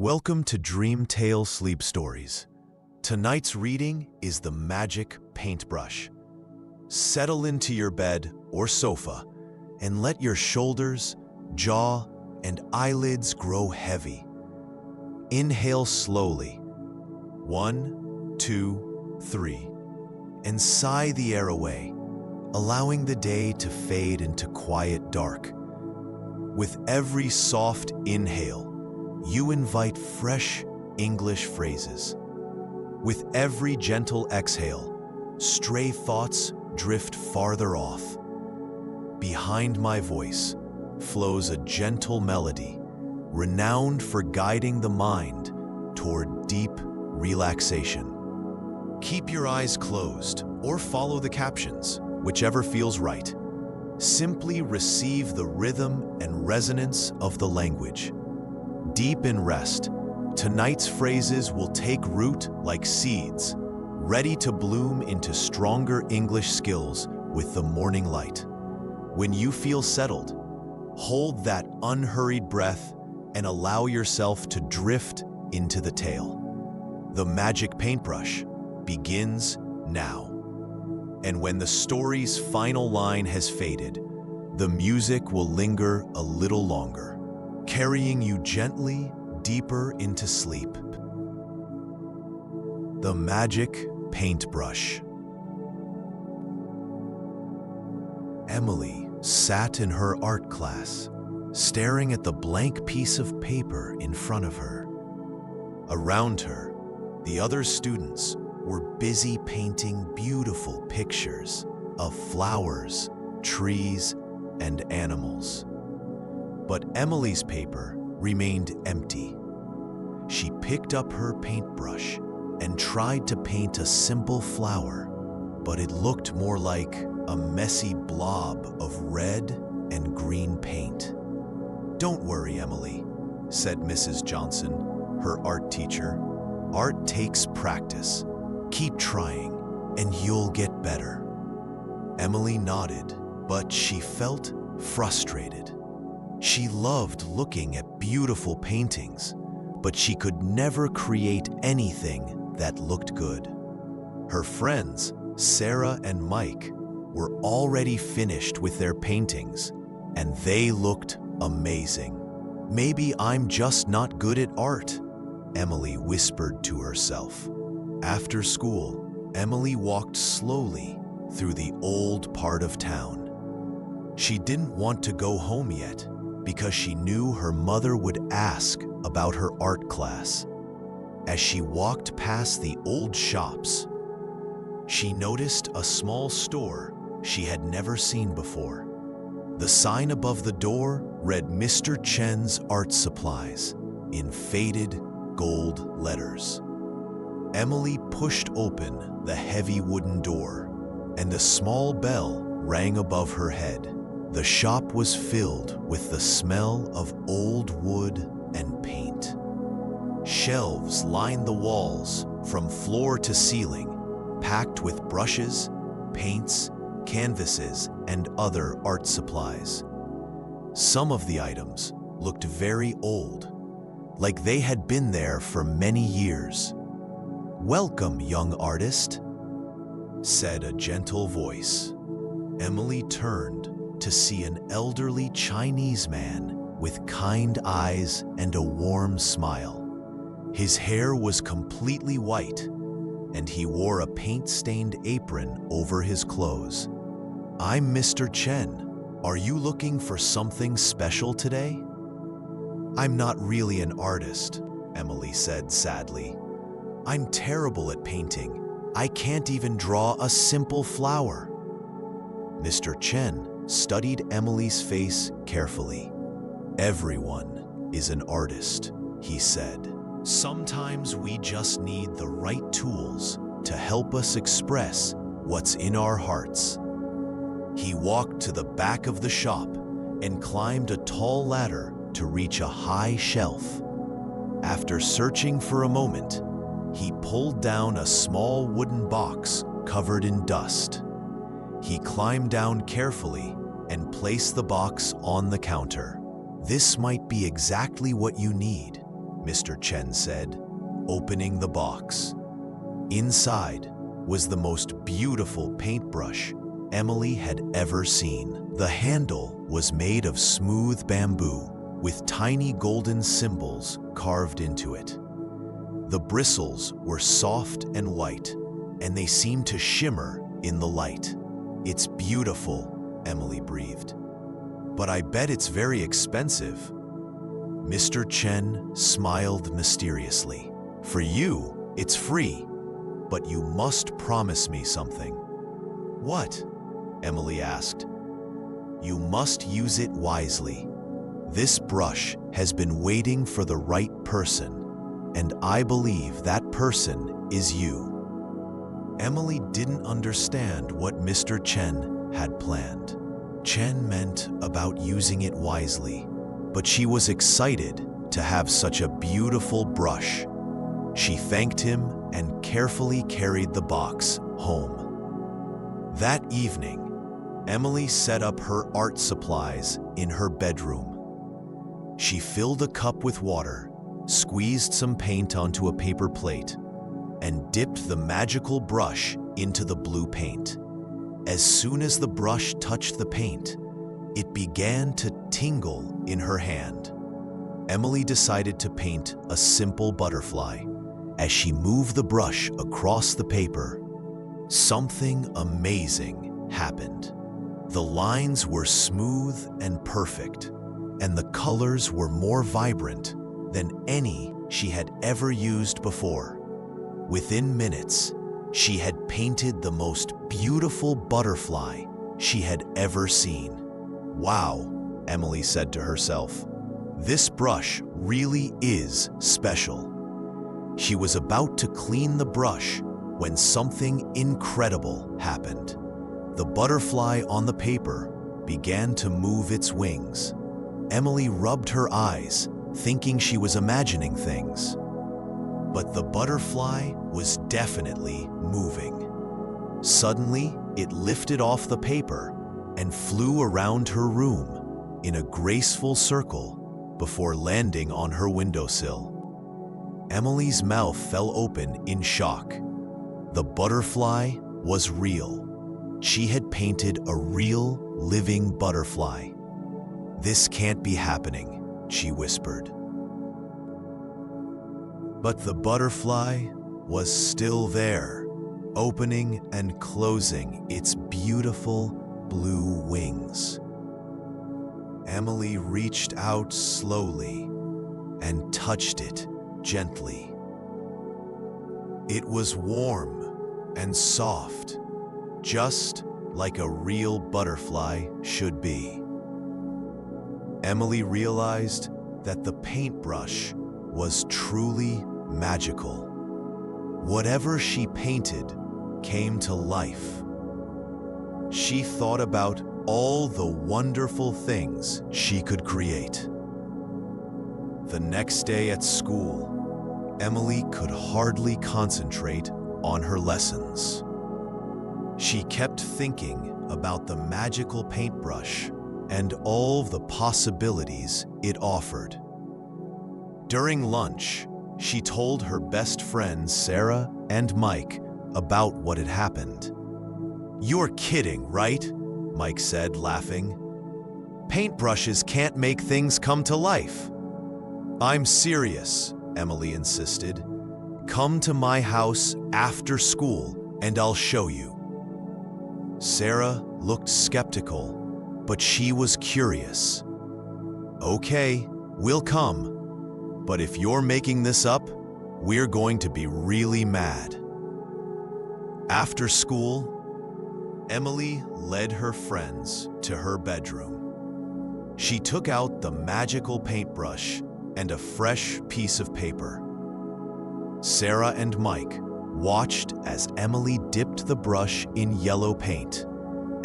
Welcome to Dream Tale Sleep Stories. Tonight's reading is The Magic Paintbrush. Settle into your bed or sofa and let your shoulders, jaw, and eyelids grow heavy. Inhale slowly. 1, 2, 3. And sigh the air away, allowing the day to fade into quiet dark. With every soft inhale, you invite fresh English phrases. With every gentle exhale, stray thoughts drift farther off. Behind my voice flows a gentle melody, renowned for guiding the mind toward deep relaxation. Keep your eyes closed or follow the captions, whichever feels right. Simply receive the rhythm and resonance of the language. Deep in rest, tonight's phrases will take root like seeds, ready to bloom into stronger English skills with the morning light. When you feel settled, hold that unhurried breath and allow yourself to drift into the tale. The Magic Paintbrush begins now. And when the story's final line has faded, the music will linger a little longer, carrying you gently deeper into sleep. The Magic Paintbrush. Emily sat in her art class, staring at the blank piece of paper in front of her. Around her, the other students were busy painting beautiful pictures of flowers, trees, and animals. But Emily's paper remained empty. She picked up her paintbrush and tried to paint a simple flower, but it looked more like a messy blob of red and green paint. "Don't worry, Emily," said Mrs. Johnson, her art teacher. "Art takes practice. Keep trying, and you'll get better." Emily nodded, but she felt frustrated. She loved looking at beautiful paintings, but she could never create anything that looked good. Her friends, Sarah and Mike, were already finished with their paintings, and they looked amazing. "Maybe I'm just not good at art," Emily whispered to herself. After school, Emily walked slowly through the old part of town. She didn't want to go home yet because she knew her mother would ask about her art class. As she walked past the old shops, she noticed a small store she had never seen before. The sign above the door read Mr. Chen's Art Supplies in faded gold letters. Emily pushed open the heavy wooden door, and a small bell rang above her head. The shop was filled with the smell of old wood and paint. Shelves lined the walls from floor to ceiling, packed with brushes, paints, canvases, and other art supplies. Some of the items looked very old, like they had been there for many years. "Welcome, young artist," said a gentle voice. Emily turned to see an elderly Chinese man with kind eyes and a warm smile. His hair was completely white, and he wore a paint-stained apron over his clothes. "I'm Mr. Chen. Are you looking for something special today?" "I'm not really an artist," Emily said sadly. "I'm terrible at painting. I can't even draw a simple flower." Mr. Chen studied Emily's face carefully. "Everyone is an artist," he said. "Sometimes we just need the right tools to help us express what's in our hearts." He walked to the back of the shop and climbed a tall ladder to reach a high shelf. After searching for a moment, he pulled down a small wooden box covered in dust. He climbed down carefully and placed the box on the counter. "This might be exactly what you need," Mr. Chen said, opening the box. Inside was the most beautiful paintbrush Emily had ever seen. The handle was made of smooth bamboo with tiny golden symbols carved into it. The bristles were soft and white, and they seemed to shimmer in the light. "It's beautiful," Emily breathed. "But I bet it's very expensive." Mr. Chen smiled mysteriously. "For you, it's free, but you must promise me something." "What?" Emily asked. "You must use it wisely. This brush has been waiting for the right person, and I believe that person is you." Emily didn't understand what Mr. Chen had planned. Chen meant about using it wisely, but she was excited to have such a beautiful brush. She thanked him and carefully carried the box home. That evening, Emily set up her art supplies in her bedroom. She filled a cup with water, squeezed some paint onto a paper plate, and dipped the magical brush into the blue paint. As soon as the brush touched the paint, it began to tingle in her hand. Emily decided to paint a simple butterfly. As she moved the brush across the paper, something amazing happened. The lines were smooth and perfect, and the colors were more vibrant than any she had ever used before. Within minutes, she had painted the most beautiful butterfly she had ever seen. "Wow," Emily said to herself. "This brush really is special." She was about to clean the brush when something incredible happened. The butterfly on the paper began to move its wings. Emily rubbed her eyes, thinking she was imagining things. But the butterfly was definitely moving. Suddenly, it lifted off the paper and flew around her room in a graceful circle before landing on her windowsill. Emily's mouth fell open in shock. The butterfly was real. She had painted a real, living butterfly. "This can't be happening," she whispered. But the butterfly was still there, opening and closing its beautiful blue wings. Emily reached out slowly and touched it gently. It was warm and soft, just like a real butterfly should be. Emily realized that the paintbrush was truly magical. Whatever she painted came to life. She thought about all the wonderful things she could create. The next day at school, Emily could hardly concentrate on her lessons. She kept thinking about the magical paintbrush and all the possibilities it offered. During lunch, she told her best friends Sarah and Mike about what had happened. "You're kidding, right?" Mike said, laughing. "Paintbrushes can't make things come to life." "I'm serious," Emily insisted. "Come to my house after school and I'll show you." Sarah looked skeptical, but she was curious. "Okay, we'll come. But if you're making this up, we're going to be really mad." After school, Emily led her friends to her bedroom. She took out the magical paintbrush and a fresh piece of paper. Sarah and Mike watched as Emily dipped the brush in yellow paint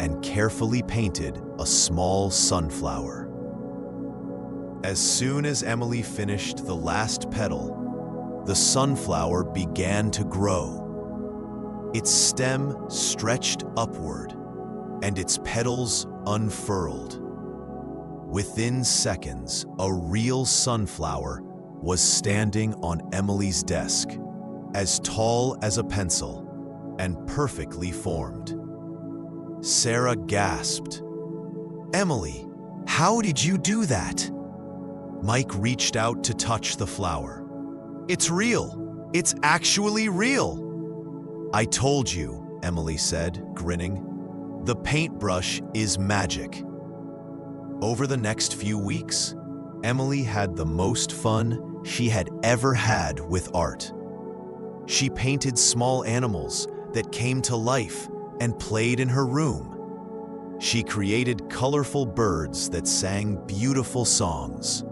and carefully painted a small sunflower. As soon as Emily finished the last petal, the sunflower began to grow. Its stem stretched upward, and its petals unfurled. Within seconds, a real sunflower was standing on Emily's desk, as tall as a pencil and perfectly formed. Sarah gasped. "Emily, how did you do that?" Mike reached out to touch the flower. "It's real. It's actually real." "I told you," Emily said, grinning. "The paintbrush is magic." Over the next few weeks, Emily had the most fun she had ever had with art. She painted small animals that came to life and played in her room. She created colorful birds that sang beautiful songs.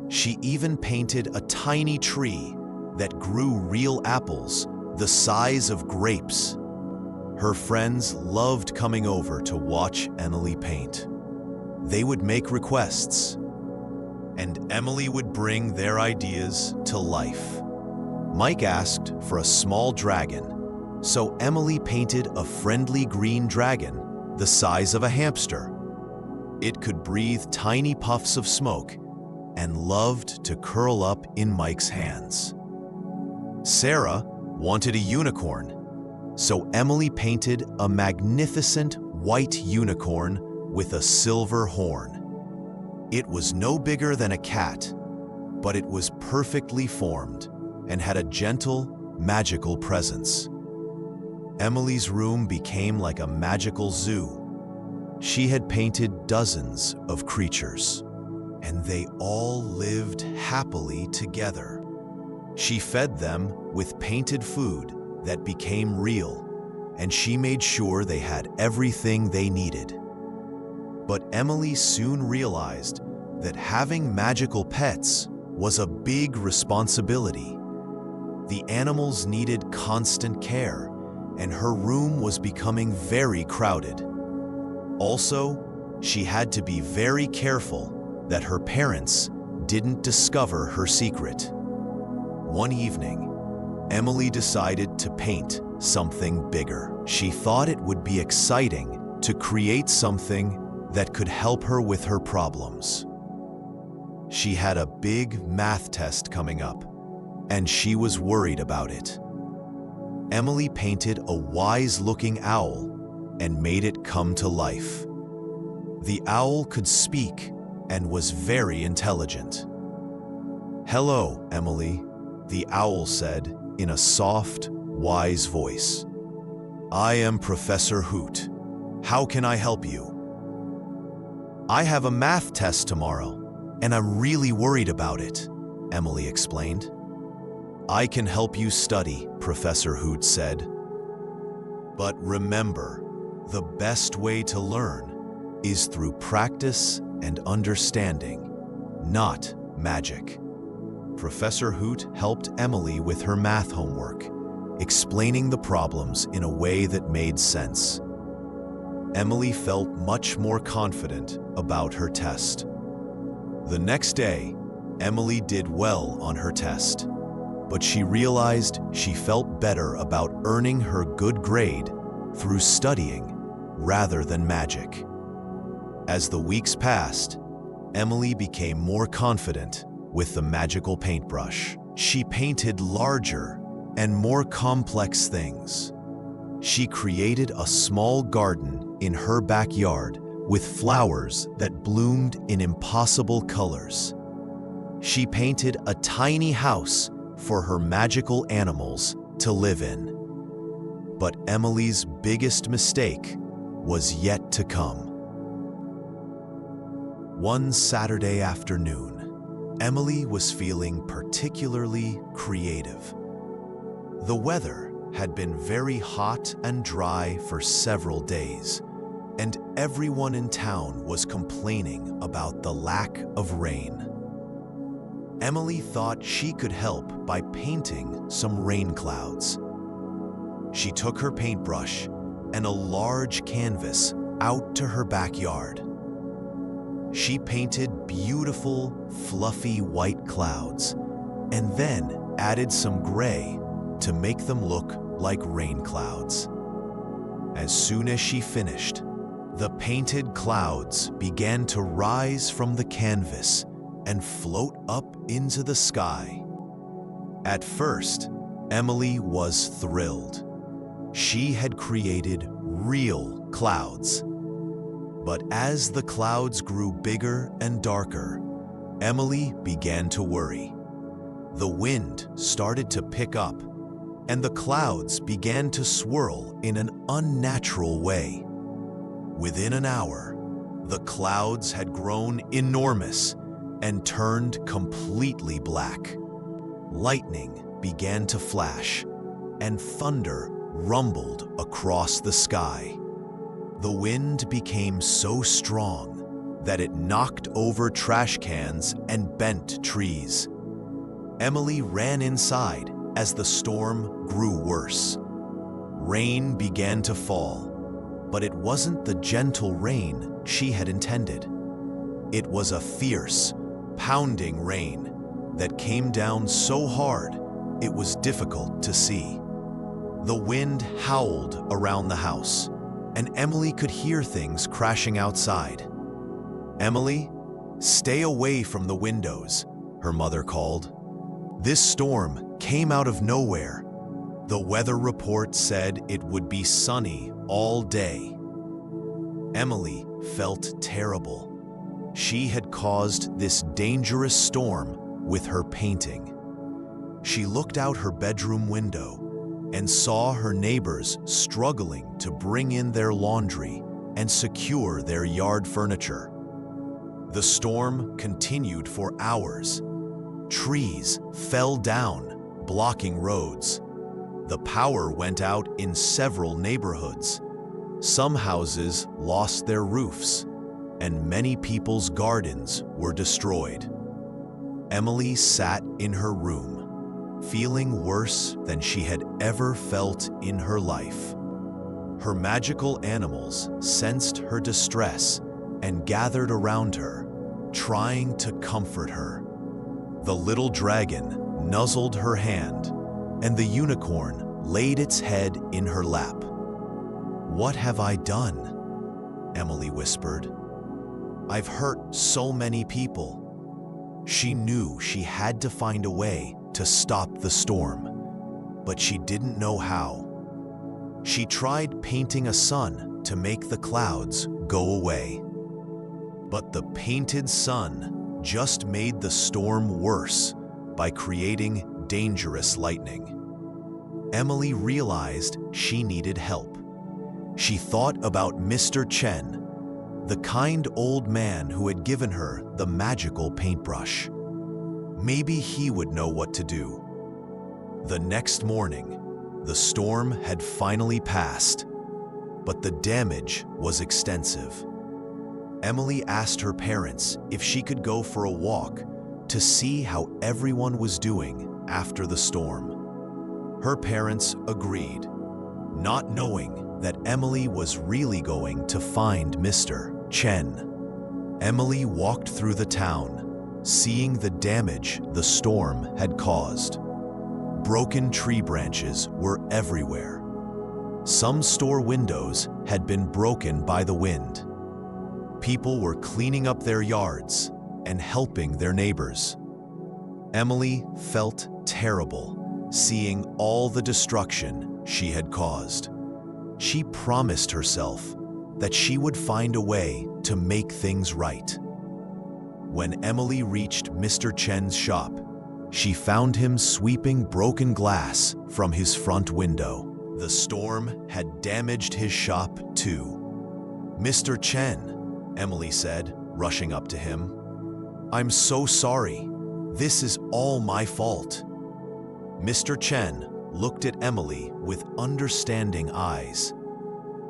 She even painted a tiny tree that grew real apples the size of grapes. Her friends loved coming over to watch Emily paint. They would make requests, and Emily would bring their ideas to life. Mike asked for a small dragon, so Emily painted a friendly green dragon the size of a hamster. It could breathe tiny puffs of smoke and loved to curl up in Mike's hands. Sarah wanted a unicorn, so Emily painted a magnificent white unicorn with a silver horn. It was no bigger than a cat, but it was perfectly formed and had a gentle, magical presence. Emily's room became like a magical zoo. She had painted dozens of creatures, and they all lived happily together. She fed them with painted food that became real, and she made sure they had everything they needed. But Emily soon realized that having magical pets was a big responsibility. The animals needed constant care, and her room was becoming very crowded. Also, she had to be very careful that her parents didn't discover her secret. One evening, Emily decided to paint something bigger. She thought it would be exciting to create something that could help her with her problems. She had a big math test coming up, and she was worried about it. Emily painted a wise-looking owl and made it come to life. The owl could speak and was very intelligent. "Hello, Emily," the owl said in a soft, wise voice. "I am Professor Hoot. How can I help you?" "I have a math test tomorrow, and I'm really worried about it," Emily explained. "I can help you study," Professor Hoot said. "But remember, the best way to learn is through practice and understanding, not magic." Professor Hoot helped Emily with her math homework, explaining the problems in a way that made sense. Emily felt much more confident about her test. The next day, Emily did well on her test, but she realized she felt better about earning her good grade through studying rather than magic. As the weeks passed, Emily became more confident with the magical paintbrush. She painted larger and more complex things. She created a small garden in her backyard with flowers that bloomed in impossible colors. She painted a tiny house for her magical animals to live in. But Emily's biggest mistake was yet to come. One Saturday afternoon, Emily was feeling particularly creative. The weather had been very hot and dry for several days, and everyone in town was complaining about the lack of rain. Emily thought she could help by painting some rain clouds. She took her paintbrush and a large canvas out to her backyard. She painted beautiful, fluffy white clouds and then added some gray to make them look like rain clouds. As soon as she finished, the painted clouds began to rise from the canvas and float up into the sky. At first, Emily was thrilled. She had created real clouds. But as the clouds grew bigger and darker, Emily began to worry. The wind started to pick up, and the clouds began to swirl in an unnatural way. Within an hour, the clouds had grown enormous and turned completely black. Lightning began to flash, and thunder rumbled across the sky. The wind became so strong that it knocked over trash cans and bent trees. Emily ran inside as the storm grew worse. Rain began to fall, but it wasn't the gentle rain she had intended. It was a fierce, pounding rain that came down so hard it was difficult to see. The wind howled around the house, and Emily could hear things crashing outside. "Emily, stay away from the windows," her mother called. This storm came out of nowhere. The weather report said it would be sunny all day. Emily felt terrible. She had caused this dangerous storm with her painting. She looked out her bedroom window and saw her neighbors struggling to bring in their laundry and secure their yard furniture. The storm continued for hours. Trees fell down, blocking roads. The power went out in several neighborhoods. Some houses lost their roofs, and many people's gardens were destroyed. Emily sat in her room, feeling worse than she had ever felt in her life. Her magical animals sensed her distress and gathered around her, trying to comfort her. The little dragon nuzzled her hand, and the unicorn laid its head in her lap. "What have I done?" Emily whispered. "I've hurt so many people." She knew she had to find a way to stop the storm, but she didn't know how. She tried painting a sun to make the clouds go away. But the painted sun just made the storm worse by creating dangerous lightning. Emily realized she needed help. She thought about Mr. Chen, the kind old man who had given her the magical paintbrush. Maybe he would know what to do. The next morning, the storm had finally passed, but the damage was extensive. Emily asked her parents if she could go for a walk to see how everyone was doing after the storm. Her parents agreed, not knowing that Emily was really going to find Mr. Chen. Emily walked through the town, seeing the damage the storm had caused. Broken tree branches were everywhere. Some store windows had been broken by the wind. People were cleaning up their yards and helping their neighbors. Emily felt terrible seeing all the destruction she had caused. She promised herself that she would find a way to make things right. When Emily reached Mr. Chen's shop, she found him sweeping broken glass from his front window. The storm had damaged his shop too. "Mr. Chen," Emily said, rushing up to him, "I'm so sorry. This is all my fault." Mr. Chen looked at Emily with understanding eyes.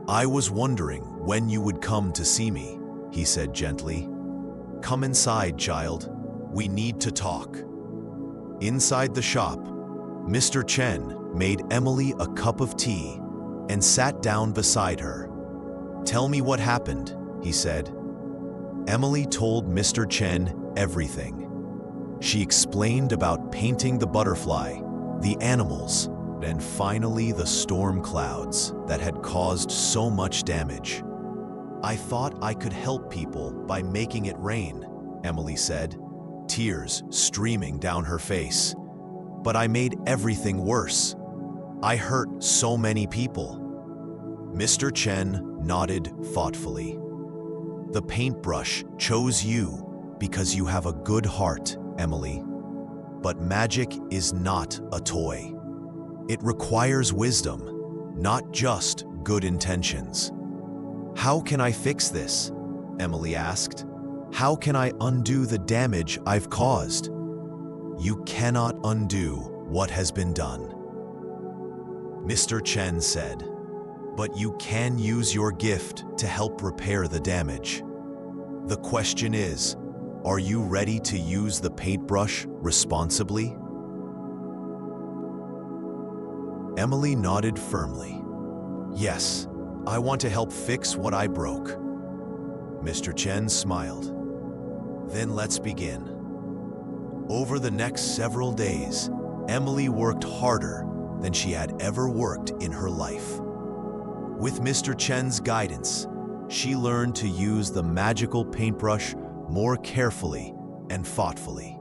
"I was wondering when you would come to see me," he said gently. "Come inside, child. We need to talk." Inside the shop, Mr. Chen made Emily a cup of tea and sat down beside her. "Tell me what happened," he said. Emily told Mr. Chen everything. She explained about painting the butterfly, the animals, and finally the storm clouds that had caused so much damage. "I thought I could help people by making it rain," Emily said. tears streaming down her face. "But I made everything worse. I hurt so many people." Mr. Chen nodded thoughtfully. "The paintbrush chose you because you have a good heart, Emily. But magic is not a toy. It requires wisdom, not just good intentions." "How can I fix this?" Emily asked. "How can I undo the damage I've caused?" "You cannot undo what has been done," Mr. Chen said. "But you can use your gift to help repair the damage. The question is, are you ready to use the paintbrush responsibly?" Emily nodded firmly. "Yes, I want to help fix what I broke." Mr. Chen smiled. "Then let's begin." Over the next several days, Emily worked harder than she had ever worked in her life. With Mr. Chen's guidance, she learned to use the magical paintbrush more carefully and thoughtfully.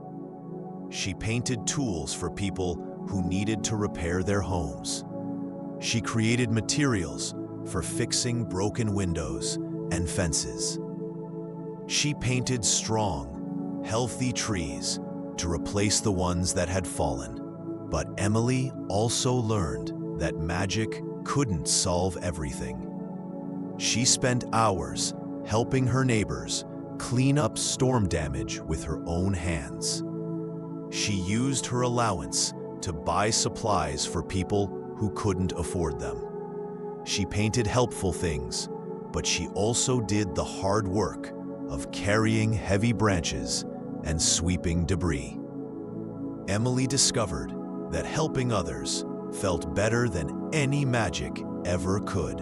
She painted tools for people who needed to repair their homes. She created materials for fixing broken windows and fences. She painted strong, healthy trees to replace the ones that had fallen. But Emily also learned that magic couldn't solve everything. She spent hours helping her neighbors clean up storm damage with her own hands. She used her allowance to buy supplies for people who couldn't afford them. She painted helpful things, but she also did the hard work of carrying heavy branches and sweeping debris. Emily discovered that helping others felt better than any magic ever could.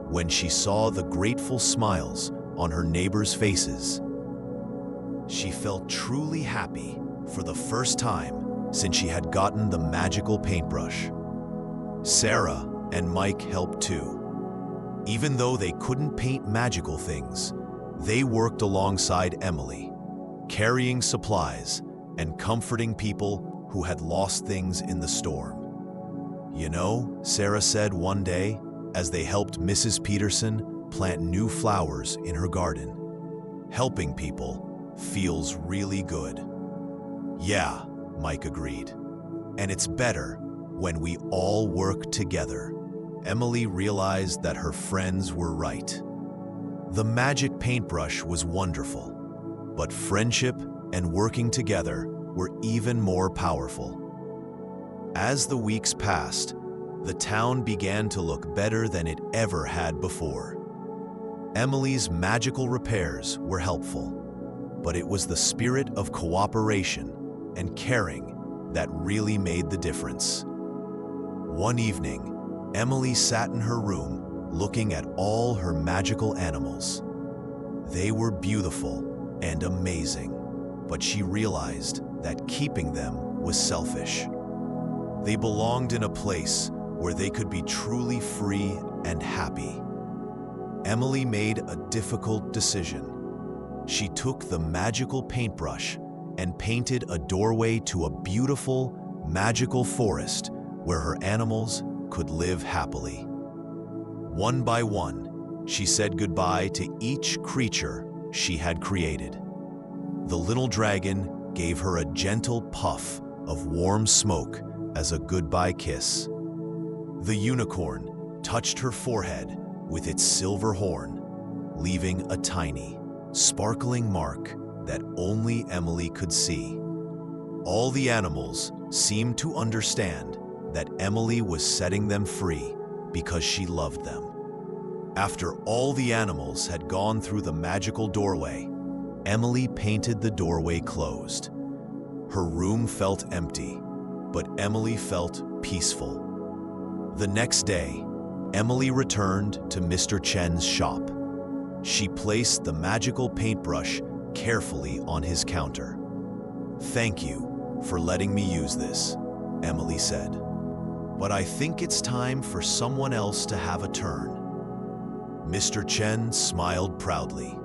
When she saw the grateful smiles on her neighbors' faces, she felt truly happy for the first time since she had gotten the magical paintbrush. Sarah and Mike helped too. Even though they couldn't paint magical things, they worked alongside Emily, carrying supplies and comforting people who had lost things in the storm. "You know," Sarah said one day as they helped Mrs. Peterson plant new flowers in her garden, "helping people feels really good." "Yeah," Mike agreed. "And it's better when we all work together." Emily realized that her friends were right. The magic paintbrush was wonderful, but friendship and working together were even more powerful. As the weeks passed, the town began to look better than it ever had before. Emily's magical repairs were helpful, but it was the spirit of cooperation and caring that really made the difference. One evening, Emily sat in her room looking at all her magical animals. They were beautiful and amazing, but she realized that keeping them was selfish. They belonged in a place where they could be truly free and happy. Emily made a difficult decision. She took the magical paintbrush and painted a doorway to a beautiful, magical forest where her animals could live happily. One by one, she said goodbye to each creature she had created. The little dragon gave her a gentle puff of warm smoke as a goodbye kiss. The unicorn touched her forehead with its silver horn, leaving a tiny, sparkling mark that only Emily could see. All the animals seemed to understand that Emily was setting them free because she loved them. After all the animals had gone through the magical doorway, Emily painted the doorway closed. Her room felt empty, but Emily felt peaceful. The next day, Emily returned to Mr. Chen's shop. She placed the magical paintbrush carefully on his counter. "Thank you for letting me use this," Emily said. "But I think it's time for someone else to have a turn." Mr. Chen smiled proudly.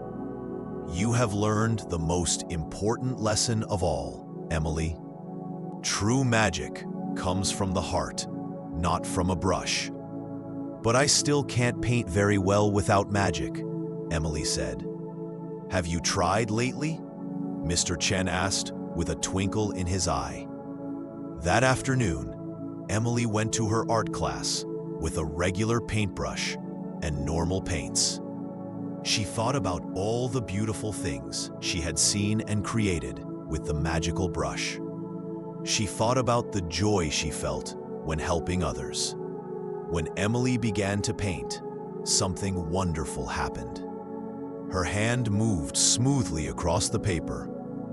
You have learned the most important lesson of all, Emily. True magic comes from the heart, not from a brush. But I still can't paint very well without magic, Emily said. Have you tried lately? Mr. Chen asked with a twinkle in his eye. That afternoon, Emily went to her art class with a regular paintbrush and normal paints. She thought about all the beautiful things she had seen and created with the magical brush. She thought about the joy she felt when helping others. When Emily began to paint, something wonderful happened. Her hand moved smoothly across the paper,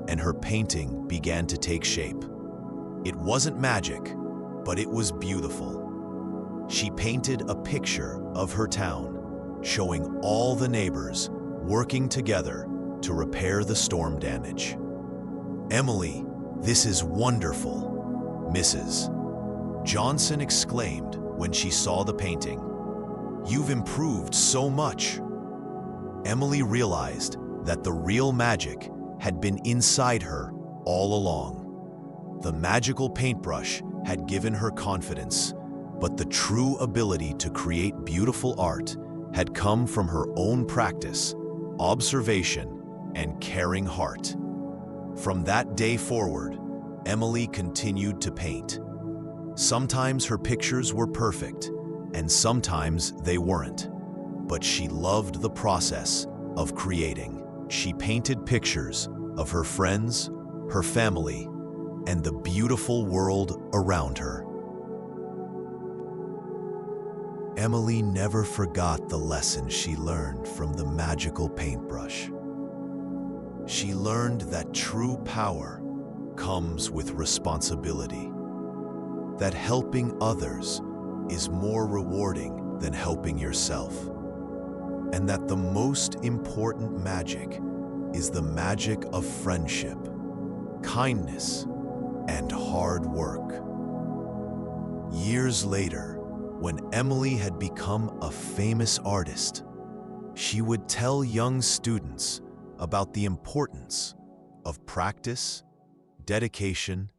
and her painting began to take shape. It wasn't magic, but it was beautiful. She painted a picture of her town, showing all the neighbors working together to repair the storm damage. Emily, this is wonderful, Mrs. Johnson exclaimed when she saw the painting. You've improved so much. Emily realized that the real magic had been inside her all along. The magical paintbrush had given her confidence, but the true ability to create beautiful art had come from her own practice, observation, and caring heart. From that day forward, Emily continued to paint. Sometimes her pictures were perfect, and sometimes they weren't. But she loved the process of creating. She painted pictures of her friends, her family, and the beautiful world around her. Emily never forgot the lesson she learned from the magical paintbrush. She learned that true power comes with responsibility, that helping others is more rewarding than helping yourself, and that the most important magic is the magic of friendship, kindness, and hard work. Years later, when Emily had become a famous artist, she would tell young students about the importance of practice, dedication,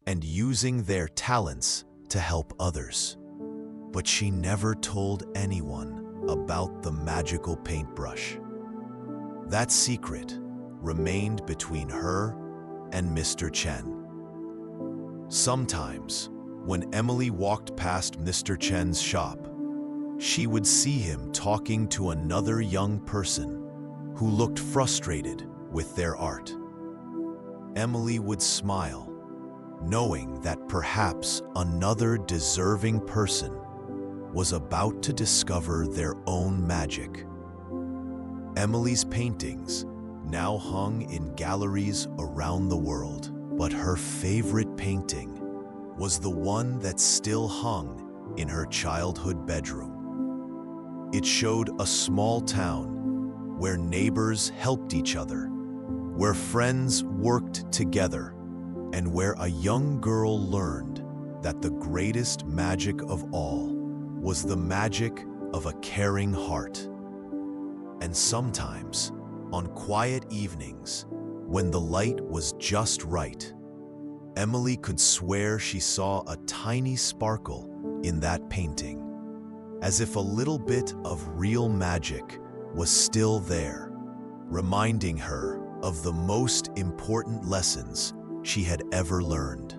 and using their talents to help others. But she never told anyone about the magical paintbrush. That secret remained between her and Mr. Chen. Sometimes, when Emily walked past Mr. Chen's shop, she would see him talking to another young person who looked frustrated with their art. Emily would smile, knowing that perhaps another deserving person was about to discover their own magic. Emily's paintings now hung in galleries around the world, but her favorite painting was the one that still hung in her childhood bedroom. It showed a small town where neighbors helped each other, where friends worked together, and where a young girl learned that the greatest magic of all was the magic of a caring heart. And sometimes, on quiet evenings, when the light was just right, Emily could swear she saw a tiny sparkle in that painting, as if a little bit of real magic was still there, reminding her of the most important lessons she had ever learned.